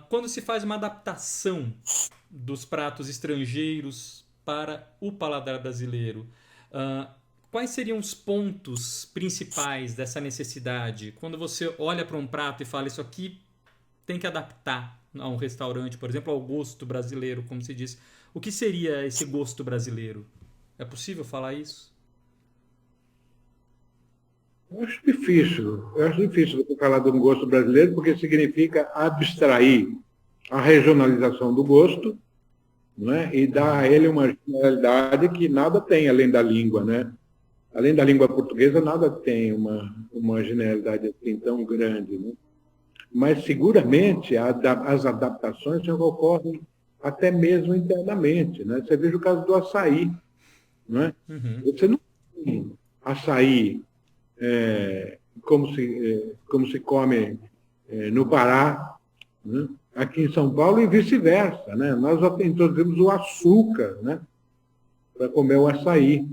quando se faz uma adaptação dos pratos estrangeiros para o paladar brasileiro, ah, quais seriam os pontos principais dessa necessidade? Quando você olha para um prato e fala, isso aqui tem que adaptar a um restaurante, por exemplo, ao gosto brasileiro, como se diz. O que seria esse gosto brasileiro? É possível falar isso?
Eu acho difícil você falar de um gosto brasileiro, porque significa abstrair a regionalização do gosto, né, e dar a
Uhum.
ele uma generalidade que nada tem além da língua, né? Além da língua portuguesa, nada tem uma generalidade assim tão grande, né? Mas seguramente as adaptações já ocorrem até mesmo internamente, né? Você veja o caso do açaí, né?
Uhum.
Você não tem açaí como se come no Pará, né? Aqui em São Paulo e vice-versa, né? Nós introduzimos o açúcar, né? Para comer o açaí.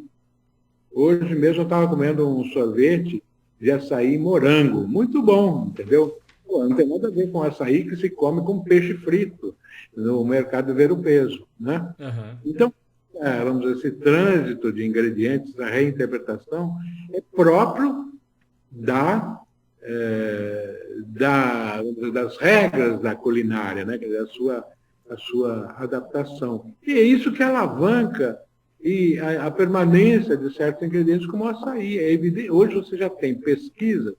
Hoje mesmo eu estava comendo um sorvete de açaí e morango. Muito bom, entendeu? Pô, não tem nada a ver com açaí que se come com peixe frito no mercado Ver o Peso, né?
Uhum.
Então, vamos dizer, esse trânsito de ingredientes, a reinterpretação, é próprio da, das regras da culinária, né? Quer dizer, a sua adaptação. E é isso que alavanca a permanência de certos ingredientes como o açaí. É evidente, hoje você já tem pesquisa,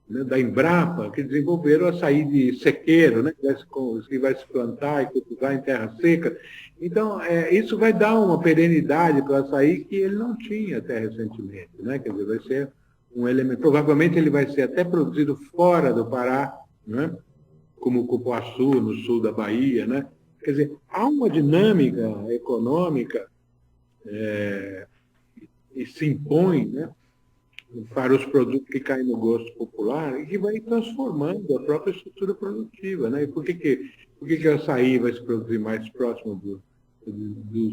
né, da Embrapa, que desenvolveram o açaí de sequeiro, né, que vai se plantar e cultivar em terra seca. Então, isso vai dar uma perenidade para o açaí que ele não tinha até recentemente. Né? Quer dizer, vai ser um elemento. Provavelmente ele vai ser até produzido fora do Pará, né? Como o cupuaçu, no sul da Bahia. Né? Quer dizer, há uma dinâmica econômica e se impõe, né, para os produtos que caem no gosto popular e que vai transformando a própria estrutura produtiva. Né? E por que o açaí vai se produzir mais próximo do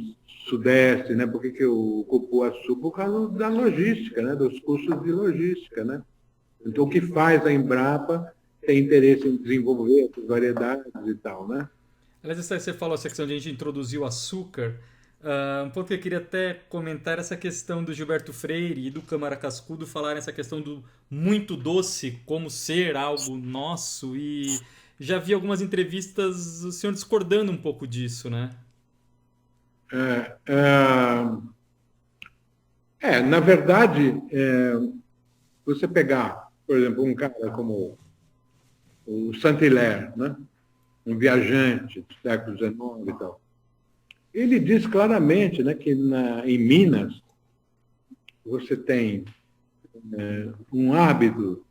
sudeste? Né? Por que o cupuaçu? Por causa da logística, né? Dos custos de logística. Né? Então, o que faz a Embrapa tem interesse em desenvolver essas variedades e tal. Né?
Aliás, você falou essa questão de a gente introduzir o açúcar. Um ponto que eu queria até comentar é essa questão do Gilberto Freire e do Câmara Cascudo falarem essa questão do muito doce como ser algo nosso e já vi algumas entrevistas o senhor discordando um pouco disso, né?
É, na verdade, você pegar, por exemplo, um cara como o Saint-Hilaire, né? Um viajante do século XIX e tal, ele diz claramente, né, que em Minas você tem um hábito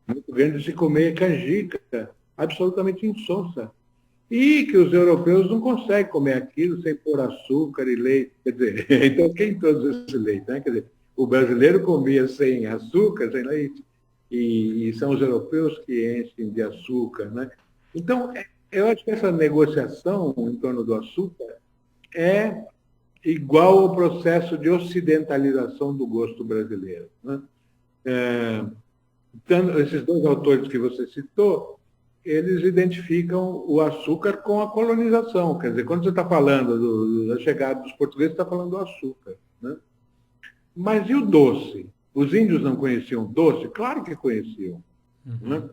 muito grande de se comer canjica, absolutamente insonsa. E que os europeus não conseguem comer aquilo sem pôr açúcar e leite. Quer dizer, então quem introduz esse leite? Né? Quer dizer, o brasileiro comia sem açúcar, sem leite, e são os europeus que enchem de açúcar. Né? Então, eu acho que essa negociação em torno do açúcar é igual ao processo de ocidentalização do gosto brasileiro. Né? Então, esses dois autores que você citou, eles identificam o açúcar com a colonização. Quer dizer, quando você está falando da chegada dos portugueses, você está falando do açúcar. Né? Mas e o doce? Os índios não conheciam doce? Claro que conheciam.
Uhum.
Né?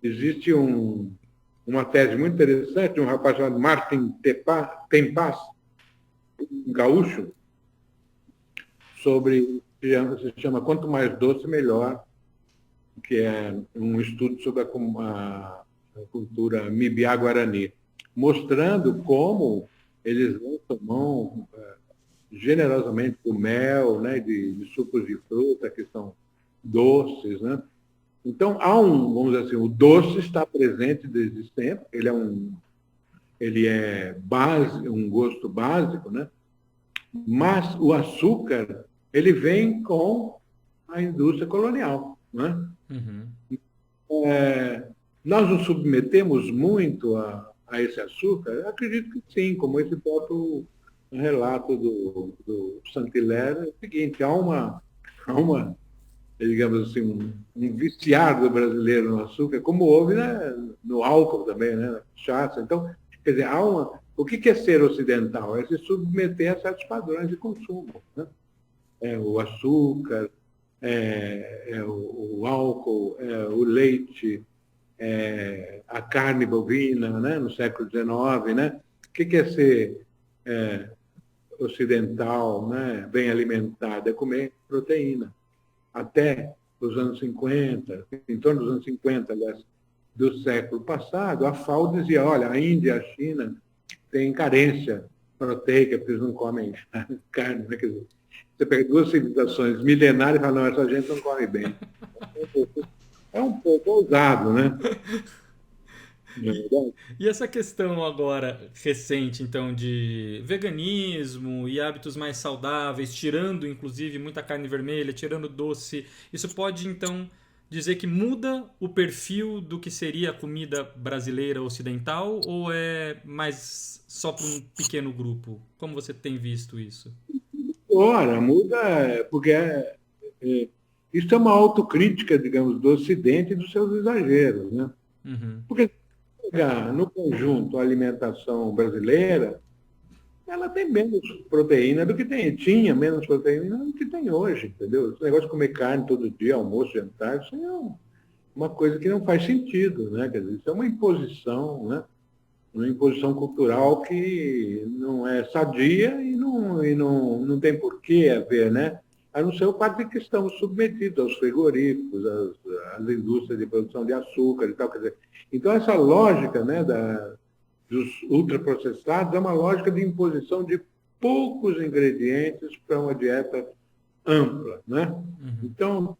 Existe uma tese muito interessante de um rapaz chamado Martin Tempas, um gaúcho, sobre, se chama Quanto Mais Doce, Melhor, que é um estudo sobre a cultura Mibiá-Guarani, mostrando como eles lançam mão generosamente por mel, né, de sucos de fruta que são doces, né? Então, vamos dizer assim, o doce está presente desde sempre, ele é base, um gosto básico, né? Mas o açúcar, ele vem com a indústria colonial, né?
Uhum.
Nós nos submetemos muito a esse açúcar? Eu acredito que sim, como esse próprio relato do Saint-Hilaire, é o seguinte, há uma digamos assim, um viciar do brasileiro no açúcar, como houve, né, no álcool também, né, na cachaça. Então, quer dizer, o que é ser ocidental? É se submeter a certos padrões de consumo, né? O açúcar, o álcool, o leite, a carne bovina, né, no século XIX, né? O que é ser ocidental, né, bem alimentado? É comer proteína. Até os anos 50, em torno dos anos 50, aliás, do século passado, a FAO dizia, olha, a Índia e a China têm carência proteica, porque eles não comem carne. Né? Quer dizer, você pega duas civilizações milenares e fala, não, essa gente não come bem. É um pouco ousado, né? Não é
E,
verdade?
e essa questão agora recente, então, de veganismo e hábitos mais saudáveis, tirando inclusive muita carne vermelha, tirando doce, isso pode então dizer que muda o perfil do que seria a comida brasileira ocidental ou é mais só para um pequeno grupo? Como você tem visto isso?
Ora, muda, porque é, isso é uma autocrítica, digamos, do Ocidente e dos seus exageros, né?
Uhum.
Porque no conjunto a alimentação brasileira, ela tem menos proteína do que tinha menos proteína do que tem hoje, entendeu? Esse negócio de comer carne todo dia, almoço, jantar, isso é uma coisa que não faz sentido, né? Quer dizer, isso é uma imposição, né? Uma imposição cultural que não é sadia e não tem por que haver, né? A não ser o fato de que estamos submetidos aos frigoríficos, às indústrias de produção de açúcar e tal. Quer dizer, então, essa lógica, né, dos ultraprocessados é uma lógica de imposição de poucos ingredientes para uma dieta ampla, né?
Uhum.
Então,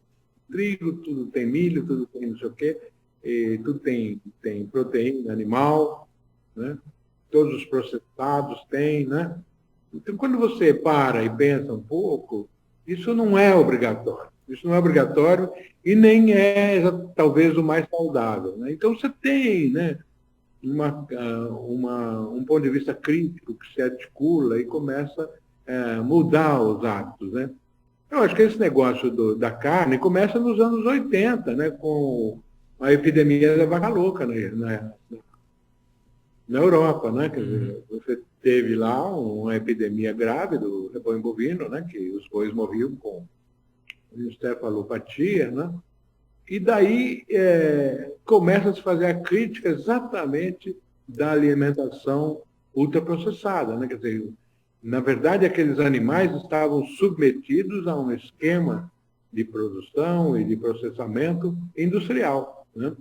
trigo, tudo tem milho, tudo tem não sei o quê, tudo tem proteína animal, né? Todos os processados têm, né? Então, quando você para e pensa um pouco, isso não é obrigatório. Isso não é obrigatório e nem é talvez o mais saudável, né? Então você tem, né, um ponto de vista crítico que se articula e começa a mudar os hábitos, né? Eu acho que esse negócio da carne começa nos anos 80, né, com a epidemia da vaca louca, né, na Europa, né? Quer
Uhum.
dizer, você teve lá uma epidemia grave do rebanho bovino, né? Que os bois morriam com encefalopatia, né? E daí começa a se fazer a crítica exatamente da alimentação ultraprocessada, né? Quer dizer, na verdade, aqueles animais estavam submetidos a um esquema de produção e de processamento industrial, né?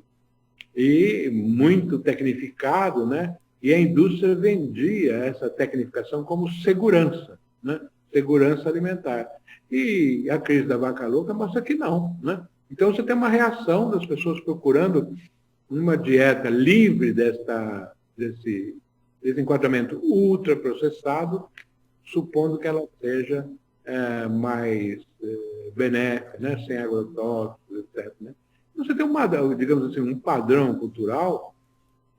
E muito tecnificado, né? E a indústria vendia essa tecnificação como segurança, né? Segurança alimentar. E a crise da vaca louca mostra que não, né? Então você tem uma reação das pessoas procurando uma dieta livre desse enquadramento ultraprocessado, supondo que ela seja mais benéfica, né? Sem agrotóxicos, etc. Né? Você tem digamos assim, um padrão cultural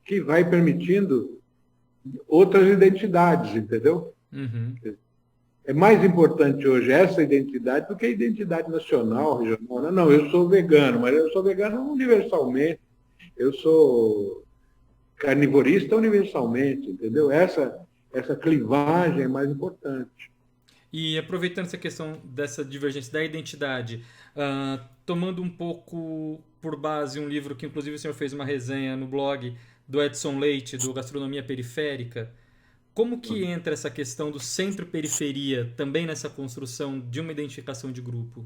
que vai permitindo outras identidades, entendeu?
Uhum.
É mais importante hoje essa identidade do que a identidade nacional, regional. Não, não, eu sou vegano, mas eu sou vegano universalmente. Eu sou carnivorista universalmente, entendeu? Essa clivagem é mais importante.
E aproveitando essa questão dessa divergência da identidade, tomando um pouco por base um livro que inclusive o senhor fez uma resenha no blog do Edson Leite, do Gastronomia Periférica, como que entra essa questão do centro-periferia também nessa construção de uma identificação de grupo?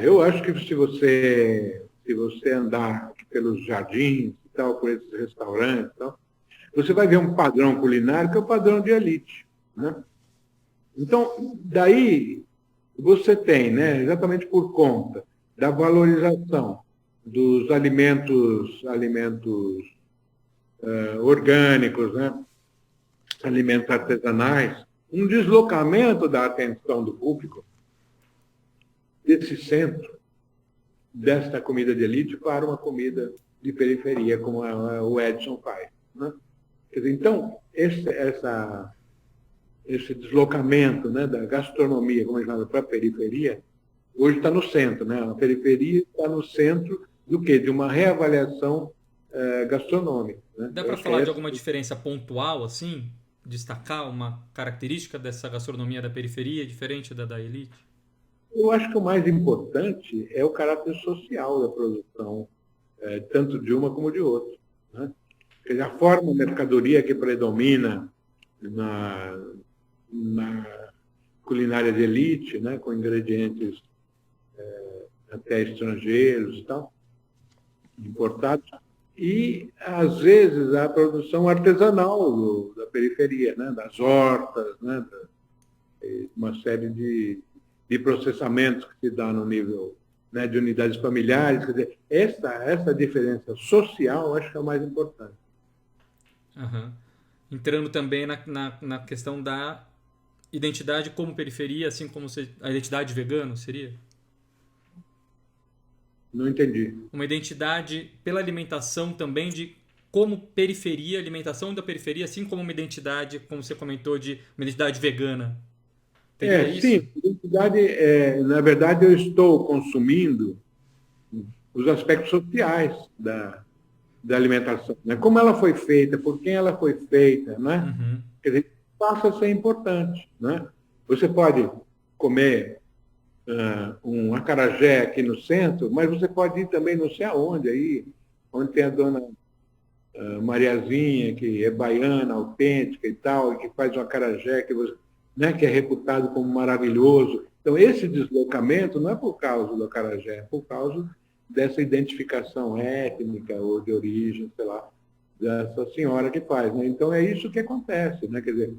Eu acho que se você andar pelos jardins e tal, por esses restaurantes e tal, você vai ver um padrão culinário que é o padrão de elite, né? Então, daí você tem, né, exatamente por conta da valorização dos alimentos orgânicos, né, alimentos artesanais, um deslocamento da atenção do público desse centro, desta comida de elite, para uma comida de periferia, como o Edson faz. Né? Quer dizer, então, esse deslocamento, né, da gastronomia, como a gente fala, para a periferia, hoje está no centro. Né? A periferia está no centro do quê? De uma reavaliação gastronômica. Né?
Dá para falar de alguma diferença pontual, assim? Destacar uma característica dessa gastronomia da periferia diferente da elite?
Eu acho que o mais importante é o caráter social da produção, tanto de uma como de outra. Né? Quer dizer, a forma de mercadoria que predomina na culinária de elite, né, com ingredientes até estrangeiros e tal, importados, e, às vezes, a produção artesanal da periferia, né, das hortas, né, uma série de processamentos que se dá no nível, né, de unidades familiares. Quer dizer, essa diferença social acho que é o mais importante.
Uhum. Entrando também na questão da identidade como periferia, assim como a identidade vegana seria?
Não entendi.
Uma identidade pela alimentação também de como periferia, alimentação da periferia, assim como uma identidade, como você comentou, de uma identidade vegana. Teria isso?
Sim, identidade, na verdade, eu estou consumindo os aspectos sociais da alimentação. Né? Como ela foi feita, por quem ela foi feita, né?
Uhum.
Quer dizer, passa a ser importante. Né? Você pode comer um acarajé aqui no centro, mas você pode ir também não sei aonde, aí, onde tem a dona Mariazinha, que é baiana, autêntica e tal, e que faz um acarajé que, né, que é reputado como maravilhoso. Então, esse deslocamento não é por causa do acarajé, é por causa dessa identificação étnica ou de origem, sei lá, dessa senhora que faz. Né? Então, é isso que acontece. Né? Quer dizer,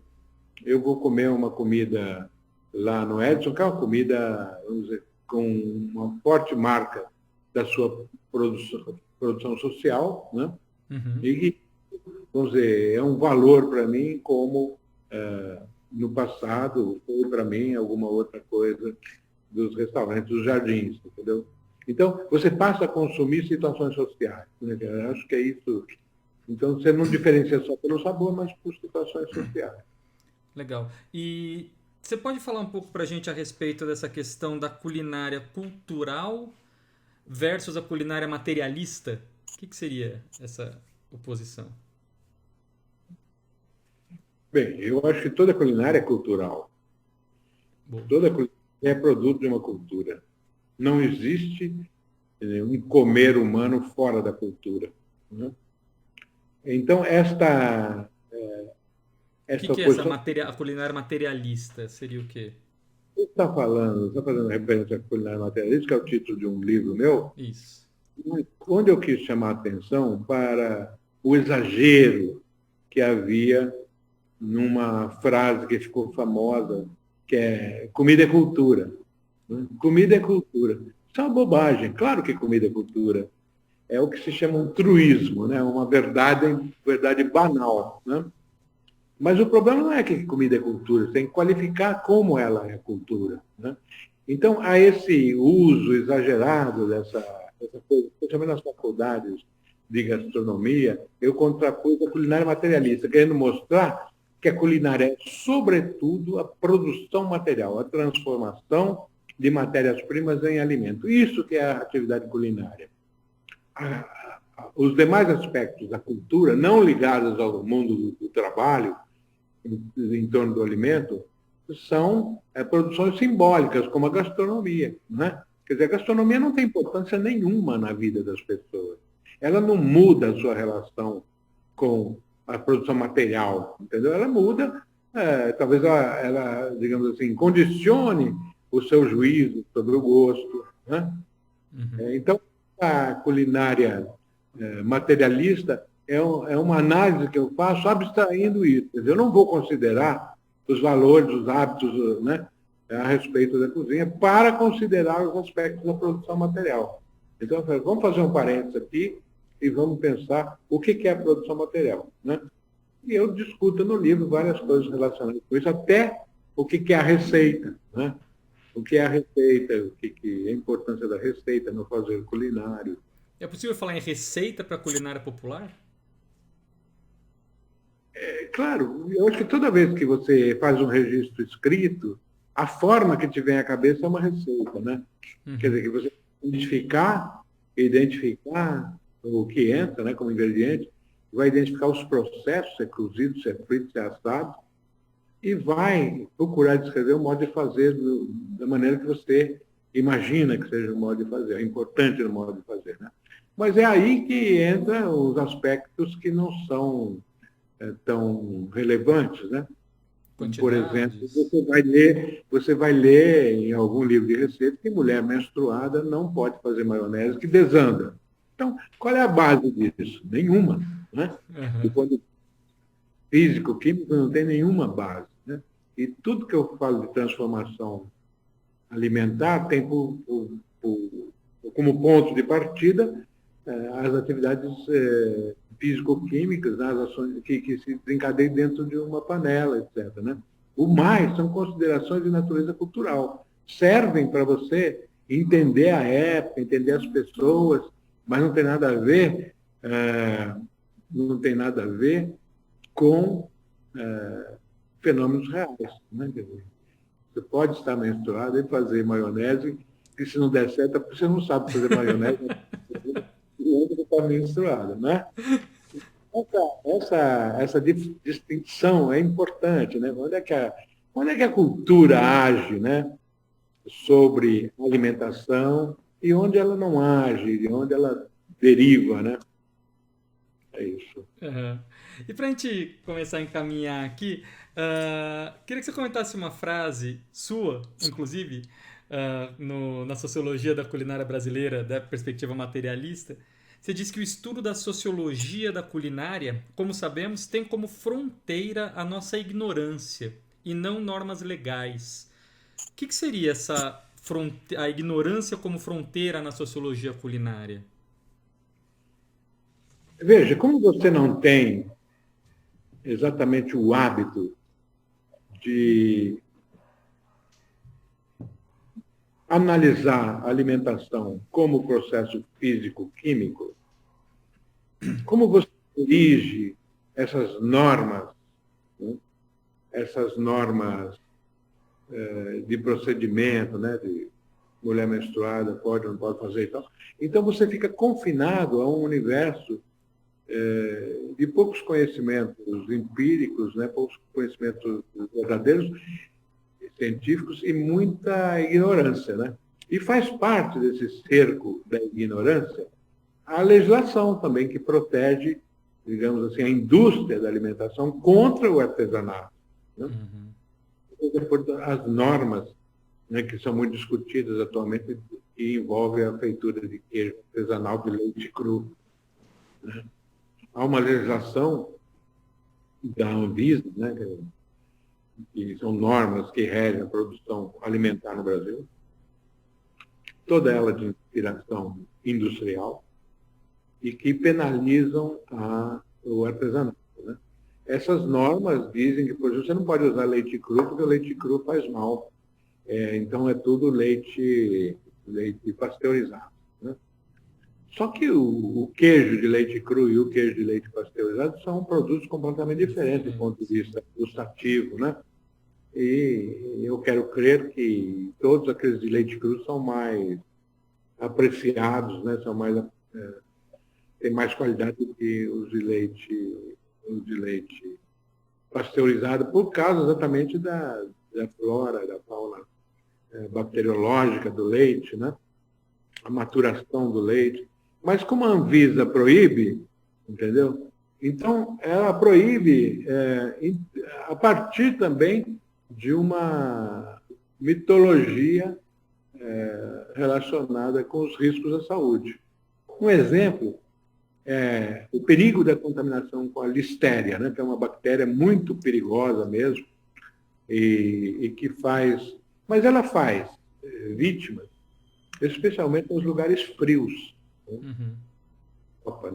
eu vou comer uma comida lá no Edson, que é uma comida, vamos dizer, com uma forte marca da sua produção social, né?
Uhum.
E, vamos dizer, é um valor para mim como no passado foi para mim alguma outra coisa dos restaurantes, dos jardins, entendeu? Então, você passa a consumir situações sociais. Né? Eu acho que é isso. Então, você não diferencia só pelo sabor, mas por situações sociais.
Legal. E você pode falar um pouco para a gente a respeito dessa questão da culinária cultural versus a culinária materialista? O que seria essa oposição?
Bem, eu acho que toda culinária é cultural.
Bom.
Toda culinária é produto de uma cultura. Não existe um comer humano fora da cultura. Né? Então,
O
esta
que é
oposição.
a culinária materialista? Seria o quê?
Você está fazendo referência à culinária materialista, que é o título de um livro meu,
Isso.
onde eu quis chamar a atenção para o exagero que havia numa frase que ficou famosa, que é comida é cultura. Né? Comida é cultura. Isso é uma bobagem. Claro que comida é cultura. É o que se chama um truísmo, né? Uma verdade banal. Né? Mas o problema não é que comida é cultura, você tem que qualificar como ela é cultura. Né? Então, há esse uso exagerado dessa coisa, especialmente nas faculdades de gastronomia, eu contrapus a culinária materialista, querendo mostrar que a culinária é, sobretudo, a produção material, a transformação de matérias-primas em alimento. Isso que é a atividade culinária. Os demais aspectos da cultura, não ligados ao mundo do trabalho, em torno do alimento, são produções simbólicas, como a gastronomia. Né? Quer dizer, a gastronomia não tem importância nenhuma na vida das pessoas. Ela não muda a sua relação com a produção material, entendeu? Ela muda, talvez ela, digamos assim, condicione o seu juízo sobre o gosto. Né?
Uhum.
Então, a culinária materialista é uma análise que eu faço abstraindo isso. Eu não vou considerar os valores, os hábitos, né, a respeito da cozinha, para considerar os aspectos da produção material. Então, eu falei, vamos fazer um parênteses aqui e vamos pensar o que é a produção material, né? E eu discuto no livro várias coisas relacionadas com isso, até o que é a receita, né? O que é a receita, o que é a importância da receita no fazer culinário.
É possível falar em receita para culinária popular?
É claro, eu acho que toda vez que você faz um registro escrito, a forma que te vem à cabeça é uma receita, né? Quer dizer, que você identificar o que entra, né, como ingrediente, vai identificar os processos, se é cozido, se é frito, se é assado, e vai procurar descrever o modo de fazer da maneira que você imagina que seja o modo de fazer, é importante no modo de fazer, né? Mas é aí que entram os aspectos que não são tão relevantes, né? Por exemplo,
Quantidades?
você vai ler em algum livro de receita que mulher menstruada não pode fazer maionese que desanda. Então, qual é a base disso? Nenhuma, né? Do
Uhum.
ponto de vista físico, químico, não tem nenhuma base, né? E tudo que eu falo de transformação alimentar tem como ponto de partida as atividades físico-químicas, né, as ações que se desencadeiam dentro de uma panela, etc. Né? O mais são considerações de natureza cultural. Servem para você entender a época, entender as pessoas, mas não tem nada a ver, não tem nada a ver com fenômenos reais. Né? Você pode estar menstruado e fazer maionese, que se não der certo é porque você não sabe fazer maionese e outra está menstruada, né? Essa distinção é importante, né? Onde é que a cultura age, né? Sobre alimentação e onde ela não age, de onde ela deriva, né? É isso.
Uhum. E para a gente começar a encaminhar aqui, queria que você comentasse uma frase sua, inclusive, na sociologia da culinária brasileira, da perspectiva materialista. Você diz que o estudo da sociologia da culinária, como sabemos, tem como fronteira a nossa ignorância e não normas legais. O que seria a ignorância como fronteira na sociologia culinária?
Veja, como você não tem exatamente o hábito de analisar a alimentação como processo físico-químico, como você dirige essas normas, né? Essas normas de procedimento, né? De mulher menstruada pode ou não pode fazer e tal. Então você fica confinado a um universo de poucos conhecimentos empíricos, né? Poucos conhecimentos verdadeiros, científicos e muita ignorância, né? E faz parte desse cerco da ignorância a legislação também que protege, digamos assim, a indústria da alimentação contra o artesanato, né?
Uhum.
As normas, né, que são muito discutidas atualmente e envolvem a feitura de queijo artesanal de leite cru, né? Há uma legislação da Anvisa, né, que são normas que regem a produção alimentar no Brasil, toda ela de inspiração industrial, e que penalizam o artesanato. Né? Essas normas dizem que, por exemplo, você não pode usar leite cru, porque o leite cru faz mal. Então, é tudo leite pasteurizado. Né? Só que o queijo de leite cru e o queijo de leite pasteurizado são produtos completamente diferentes do ponto de vista gustativo, né? E eu quero crer que todos aqueles de leite cru são mais apreciados, né? São mais têm mais qualidade do que os de leite pasteurizado, por causa exatamente da flora, da fauna bacteriológica do leite, né? A maturação do leite. Mas como a Anvisa proíbe, entendeu? Então, ela proíbe a partir também de uma mitologia relacionada com os riscos à saúde. Um exemplo é o perigo da contaminação com a listéria, né, que é uma bactéria muito perigosa mesmo, e que faz, mas ela faz vítimas, especialmente nos lugares frios, né?
Uhum.
Opa,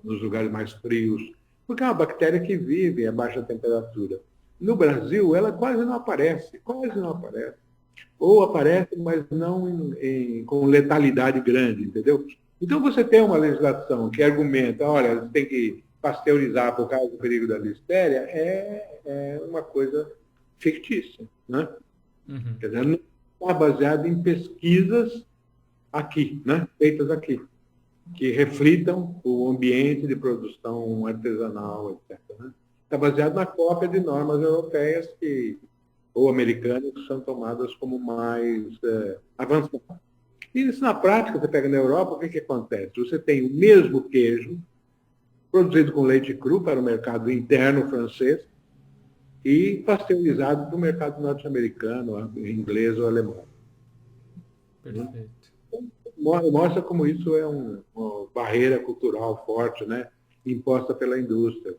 nos lugares mais frios, porque é uma bactéria que vive a baixa temperatura. No Brasil, ela quase não aparece. Ou aparece, mas não com letalidade grande, entendeu? Então, você tem uma legislação que argumenta, olha, você tem que pasteurizar por causa do perigo da listéria, é uma coisa fictícia, né?
Uhum.
Quer dizer, não está baseado em pesquisas aqui, né? Feitas aqui, que reflitam o ambiente de produção artesanal, etc., né? Está baseado na cópia de normas europeias ou americanas que são tomadas como mais avançadas. E isso, na prática, você pega na Europa, o que, que acontece? Você tem o mesmo queijo produzido com leite cru para o mercado interno francês e pasteurizado para o mercado norte-americano, inglês ou alemão.
Perfeito.
Mostra como isso é uma barreira cultural forte, né? Imposta pela indústria.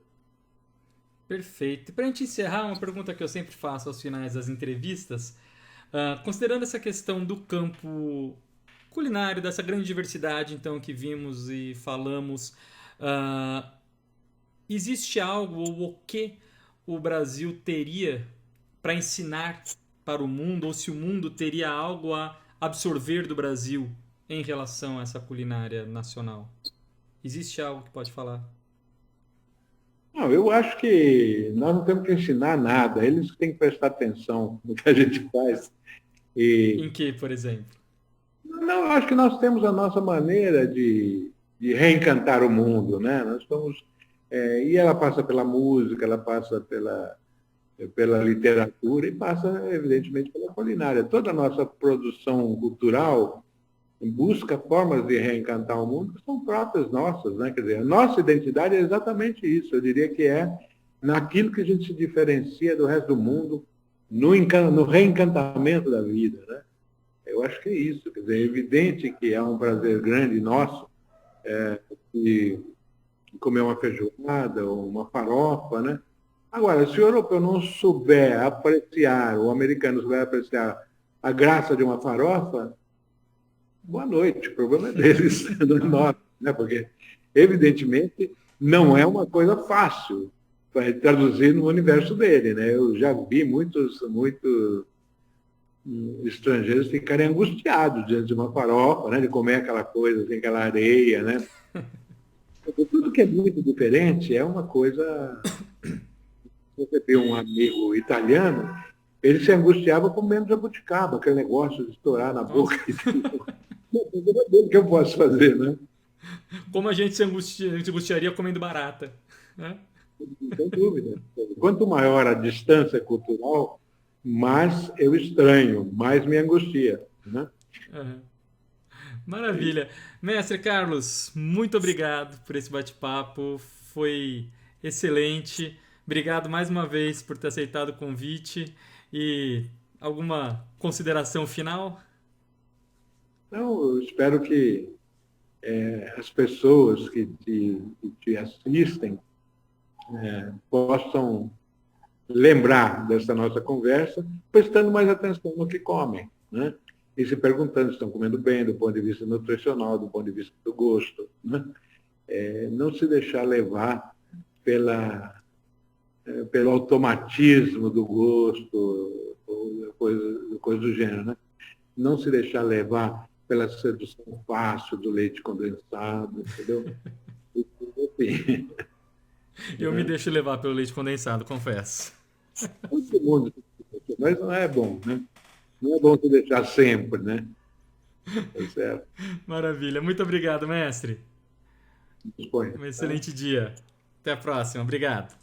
Perfeito. Para a gente encerrar, uma pergunta que eu sempre faço aos finais das entrevistas, considerando essa questão do campo culinário, dessa grande diversidade então que vimos e falamos, ah, existe algo ou o que o Brasil teria para ensinar para o mundo, ou se o mundo teria algo a absorver do Brasil em relação a essa culinária nacional? Existe algo que pode falar?
Não, eu acho que nós não temos que ensinar nada, eles têm que prestar atenção no que a gente faz. E,
Em que, por exemplo?
não, eu acho que nós temos a nossa maneira de reencantar o mundo, né? Nós estamos, e ela passa pela música, ela passa pela literatura e passa, evidentemente, pela culinária. Toda a nossa produção cultural busca formas de reencantar o mundo que são próprias nossas, né? Quer dizer, a nossa identidade é exatamente isso. Eu diria que é naquilo que a gente se diferencia do resto do mundo, no reencantamento da vida, né? Eu acho que é isso. Quer dizer, é evidente que é um prazer grande nosso de comer uma feijoada ou uma farofa, né? Agora, se o europeu não souber apreciar, o americano souber apreciar a graça de uma farofa, boa noite, o problema é deles, não é nosso, né? Porque, evidentemente, não é uma coisa fácil para traduzir no universo dele, né? Eu já vi muitos estrangeiros ficarem angustiados diante de uma farofa, né? De comer aquela coisa, assim, aquela areia, né? Porque tudo que é muito diferente é uma coisa. Você vê um amigo italiano, ele se angustiava comendo jabuticaba, aquele negócio de estourar na boca.
Nossa,
O que eu posso fazer, né?
como a gente se angustiaria comendo barata, né?
Sem dúvida. Quanto maior a distância cultural, mais eu estranho, mais me angustia, né?
Uhum. Maravilha. Mestre Carlos, muito obrigado por esse bate-papo. Foi excelente. Obrigado mais uma vez por ter aceitado o convite. E alguma consideração final?
Então, eu espero que as pessoas que te assistem possam lembrar dessa nossa conversa, prestando mais atenção no que comem, né? E se perguntando se estão comendo bem, do ponto de vista nutricional, do ponto de vista do gosto, né? Não se deixar levar pelo automatismo do gosto, ou coisa do gênero, né? Não se deixar levar pela sedução fácil do leite condensado, entendeu? Enfim,
Eu me
né?
deixo levar pelo leite condensado, confesso.
Todo mundo, mas não é bom, né? Não é bom se deixar sempre, né? Tá certo?
Maravilha. Muito obrigado, mestre.
Disponha,
Um
tá?
excelente dia. Até a próxima. Obrigado.